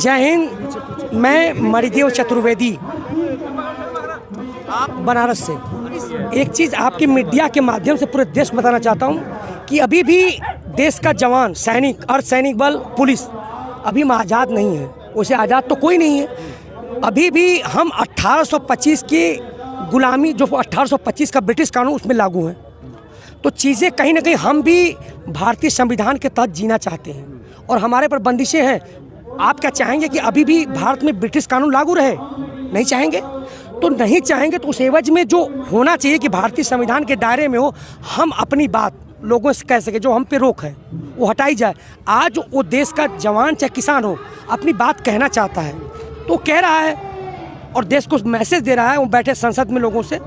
जय हिंद। मैं मणिदेव चतुर्वेदी बनारस से। एक चीज़ आपकी मीडिया के माध्यम से पूरे देश को बताना चाहता हूँ कि अभी भी देश का जवान, सैनिक, अर्धसैनिक बल, पुलिस अभी हम आज़ाद नहीं है। उसे आज़ाद तो कोई नहीं है। अभी भी हम 1825 की गुलामी, जो 1825 का ब्रिटिश कानून, उसमें लागू हैं। तो चीज़ें कहीं ना कहीं हम भी भारतीय संविधान के तहत जीना चाहते हैं और हमारे पर बंदिशें हैं। आप क्या चाहेंगे कि अभी भी भारत में ब्रिटिश कानून लागू रहे? नहीं चाहेंगे। तो नहीं चाहेंगे तो उस एवज में जो होना चाहिए कि भारतीय संविधान के दायरे में हो, हम अपनी बात लोगों से कह सके, जो हम पे रोक है वो हटाई जाए। आज वो देश का जवान चाहे किसान हो, अपनी बात कहना चाहता है तो कह रहा है और देश को मैसेज दे रहा है वो बैठे संसद में लोगों से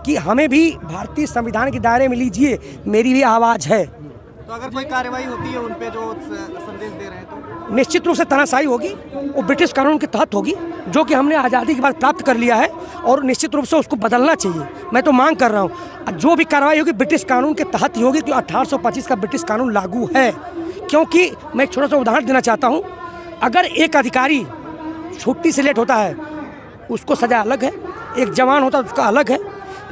कि हमें भी भारतीय संविधान के दायरे में लीजिए, मेरी भी आवाज़ है। तो अगर कोई कार्रवाई होती है उन पे जो संदेश दे रहे हैं तो निश्चित रूप से तानाशाही होगी, वो ब्रिटिश कानून के तहत होगी, जो कि हमने आज़ादी के बाद प्राप्त कर लिया है और निश्चित रूप से उसको बदलना चाहिए। मैं तो मांग कर रहा हूँ जो भी कार्रवाई होगी ब्रिटिश कानून के तहत ही होगी, क्योंकि 1825 का ब्रिटिश कानून लागू है। क्योंकि मैं एक छोटा सा उदाहरण देना चाहता हूँ। अगर एक अधिकारी छुट्टी से लेट होता है उसको सज़ा अलग है, एक जवान होता है उसका अलग है।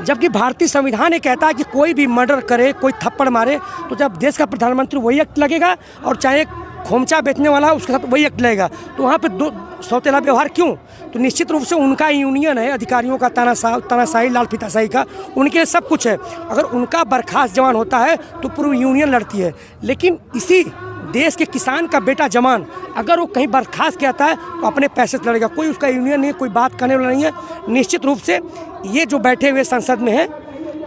जबकि भारतीय संविधान ये कहता है कि कोई भी मर्डर करे, कोई थप्पड़ मारे, तो जब देश का प्रधानमंत्री वही एक्ट लगेगा और चाहे खोमचा बेचने वाला उसके साथ वही एक्ट लगेगा। तो वहाँ पे दो सौतेला व्यवहार क्यों? तो निश्चित रूप से उनका यूनियन है, अधिकारियों का तानाशाही, लाल फीताशाही का, उनके सब कुछ है। अगर उनका बर्खास्त जवान होता है तो पूरी यूनियन लड़ती है। लेकिन इसी देश के किसान का बेटा जवान अगर वो कहीं बर्खास्त कहता है तो अपने पैसे से लड़ेगा। कोई उसका यूनियन नहीं है, कोई बात करने वाला नहीं है। निश्चित रूप से ये जो बैठे हुए संसद में है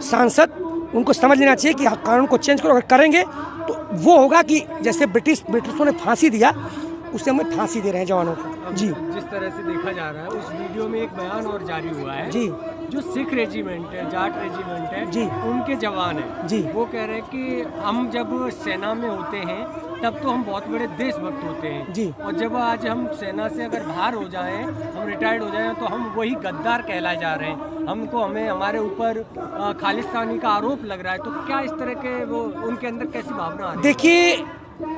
सांसद, उनको समझ लेना चाहिए कि कानून को चेंज करो। अगर करेंगे तो वो होगा कि जैसे ब्रिटिशों ने फांसी दिया, उससे हमें फांसी दे रहे हैं जवानों को। जी, जिस तरह से देखा जा रहा है उस वीडियो में एक बयान और जारी हुआ है जी, जो सिख रेजिमेंट है, जाट रेजिमेंट है जी, उनके जवान हैं जी, वो कह रहे हैं कि हम जब सेना में होते हैं तब तो हम बहुत बड़े देशभक्त होते हैं जी, और जब आज हम सेना से अगर बाहर हो जाएं, हम रिटायर्ड हो जाएं, तो हम वही गद्दार कहलाए जा रहे हैं। हमें हमारे ऊपर खालिस्तानी का आरोप लग रहा है। तो क्या इस तरह के वो उनके अंदर कैसी भावना आ रही है? देखिए,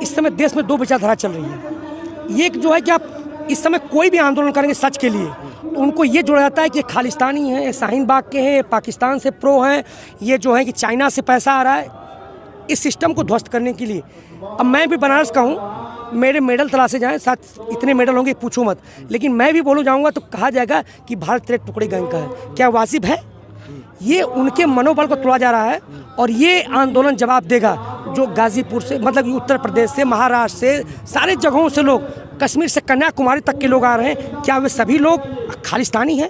इस समय देश में दो विचारधारा चल रही है। एक जो है कि आप इस समय कोई भी आंदोलन करेंगे सच के लिए तो उनको ये जोड़ा जाता है कि खालिस्तानी हैं, शाहीन बाग के हैं, पाकिस्तान से प्रो हैं, ये जो है कि चाइना से पैसा आ रहा है इस सिस्टम को ध्वस्त करने के लिए। अब मैं भी बनारस का हूँ, मेरे मेडल तलाशे जाएं, साथ इतने मेडल होंगे पूछो मत, लेकिन मैं भी बोलूँ जाऊँगा तो कहा जाएगा कि भारत तेरे टुकड़े गैंग का है। क्या वाजिब है? ये उनके मनोबल को तोड़ा जा रहा है और ये आंदोलन जवाब देगा। जो गाजीपुर से, मतलब उत्तर प्रदेश से, महाराष्ट्र से, सारे जगहों से लोग, कश्मीर से कन्याकुमारी तक के लोग आ रहे हैं। क्या वे सभी लोग खालिस्तानी हैं,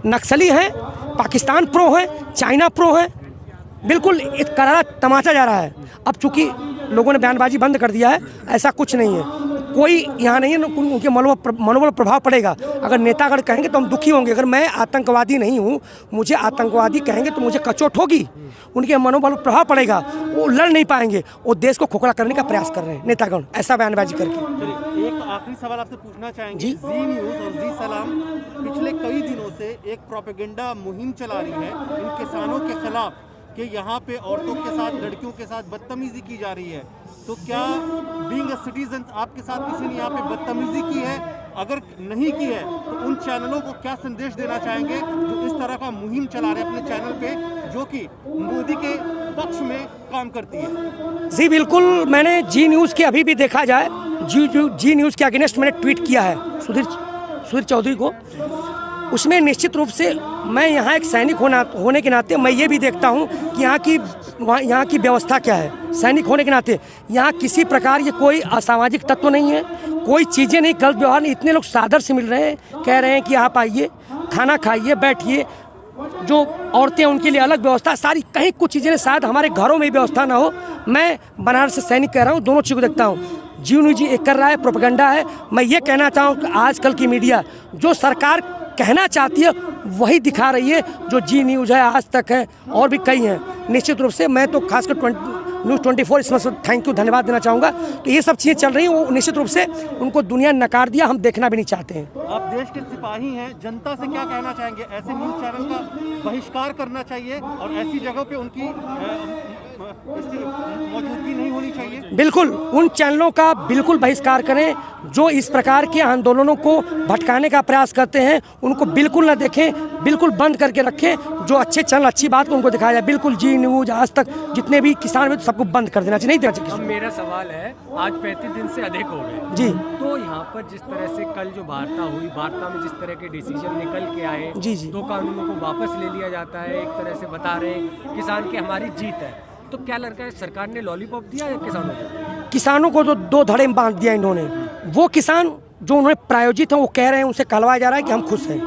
नक्सली हैं, पाकिस्तान प्रो हैं, चाइना प्रो हैं? बिल्कुल एक करारा तमाचा जा रहा है। अब चूंकि लोगों ने बयानबाजी बंद कर दिया है, ऐसा कुछ नहीं है, कोई यहाँ नहीं है, उनके मनोबल प्रभाव पड़ेगा। अगर नेतागढ़ कहेंगे तो हम दुखी होंगे। अगर मैं आतंकवादी नहीं हूँ, मुझे आतंकवादी कहेंगे तो मुझे कचोट होगी, उनके मनोबल पर प्रभाव पड़ेगा, वो लड़ नहीं पाएंगे। वो देश को खोखला करने का प्रयास कर रहे हैं नेतागण, ऐसा बयानबाजी करके। एक आखिरी सवाल आपसे पूछना चाहेंगे। जी, जी न्यूज़ और जी सलाम पिछले कई दिनों से एक प्रोपेगेंडा मुहिम चला रही है इन किसानों के खिलाफ कि यहाँ पे औरतों के साथ, लड़कियों के साथ बदतमीजी की जा रही है। तो क्या बीइंग अ सिटीजन आपके साथ किसी ने यहाँ पे बदतमीजी की है? अगर नहीं की है तो उन चैनलों को क्या संदेश देना चाहेंगे जो इस तरह का मुहिम चला रहे हैं अपने चैनल पे, जो कि मोदी के पक्ष में काम करती है? जी बिल्कुल, मैंने जी न्यूज़ के, अभी भी देखा जाए जी न्यूज़ के अगेंस्ट मैंने ट्वीट किया है सुधीर चौधरी को। उसमें निश्चित रूप से मैं यहाँ एक सैनिक होने के नाते मैं ये भी देखता हूँ कि यहाँ की व्यवस्था क्या है। सैनिक होने के नाते यहाँ किसी प्रकार ये कोई असामाजिक तत्व नहीं है, कोई चीज़ें नहीं, गलत व्यवहार नहीं। इतने लोग सादर से मिल रहे हैं, कह रहे हैं कि आप आइए, खाना खाइए, बैठिए। जो औरतें उनके लिए अलग व्यवस्था, सारी कहीं कुछ चीज़ें शायद हमारे घरों में व्यवस्था ना हो। मैं बनारस से सैनिक कह रहा हूँ, दोनों चीज़ को देखता हूँ। जी न्यूज़ एक कर रहा है, प्रोपेगेंडा है। मैं ये कहना चाहूँ कि आजकल की मीडिया जो सरकार कहना चाहती है वही दिखा रही है। जो जी न्यूज़ है, आज तक है, और भी कई हैं। निश्चित रूप से मैं तो खासकर न्यूज़ 24 इसमें थैंक यू, धन्यवाद देना चाहूँगा। तो ये सब चीज़ें चल रही हैं, वो निश्चित रूप से उनको दुनिया ने नकार दिया, हम देखना भी नहीं चाहते हैं। आप देश के सिपाही हैं, जनता से क्या कहना चाहेंगे? ऐसे न्यूज़ चैनल का बहिष्कार करना चाहिए और ऐसी जगहों पे उनकी इसकी मौजूदगी नहीं होनी चाहिए। चाहिए? बिल्कुल उन चैनलों का बिल्कुल बहिष्कार करें जो इस प्रकार के आंदोलनों को भटकाने का प्रयास करते हैं। उनको बिल्कुल ना देखें, बिल्कुल बंद करके रखें। जो अच्छे चैनल अच्छी बात को उनको दिखाया जाए। बिल्कुल जी न्यूज़, आज तक, जितने भी किसान में सबको बंद कर देना चाहिए, नहीं देना चाहिए। अब मेरा सवाल है, आज 35 दिन से अधिक हो गए जी तो यहाँ पर जिस तरह से कल जो वार्ता हुई, वार्ता में जिस तरह के डिसीजन निकल के आए, जी, जी। 2 कानूनों को वापस ले लिया जाता है, एक तरह से बता रहे हैं किसान की हमारी जीत है, तो क्या लगता है सरकार ने लॉलीपॉप दिया है किसानों को? किसानों को जो 2 धड़े में बांध दिया इन्होंने, वो किसान जो उन्होंने प्रायोजित हैं वो कह रहे हैं, उनसे कहलवाया जा रहा है कि हम खुश हैं।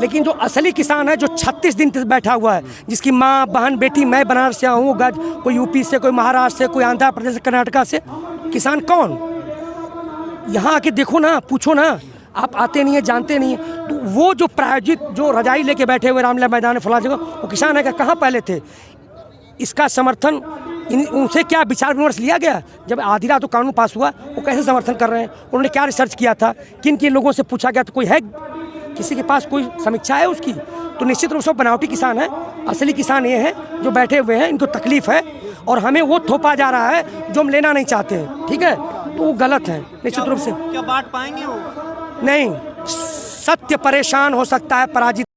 लेकिन जो असली किसान है जो 36 दिन तक बैठा हुआ है, जिसकी माँ बहन बेटी, मैं बनारस से हूँ, गज कोई यूपी से, कोई महाराष्ट्र से, कोई आंध्र प्रदेश से, कर्नाटका से, किसान कौन? यहाँ आके देखो ना, पूछो ना, आप आते नहीं है, जानते नहीं है। तो वो जो प्रायोजित जो रजाई लेके बैठे हुए रामलीला मैदान फला जगह, वो किसान है क्या? कहाँ पहले थे? इसका समर्थन उनसे क्या विचार विमर्श लिया गया? जब आधी रात को कानून पास हुआ, वो कैसे समर्थन कर रहे हैं? उन्होंने क्या रिसर्च किया था? किन किन लोगों से पूछा गया? तो कोई है, किसी के पास कोई समीक्षा है उसकी? तो निश्चित रूप से बनावटी किसान है। असली किसान ये है जो बैठे हुए हैं, इनको तकलीफ है और हमें वो थोपा जा रहा है जो हम लेना नहीं चाहते हैं। ठीक है, तो वो गलत है निश्चित रूप से। क्या बांट पाएंगे वो? नहीं, सत्य परेशान हो सकता है, पराजित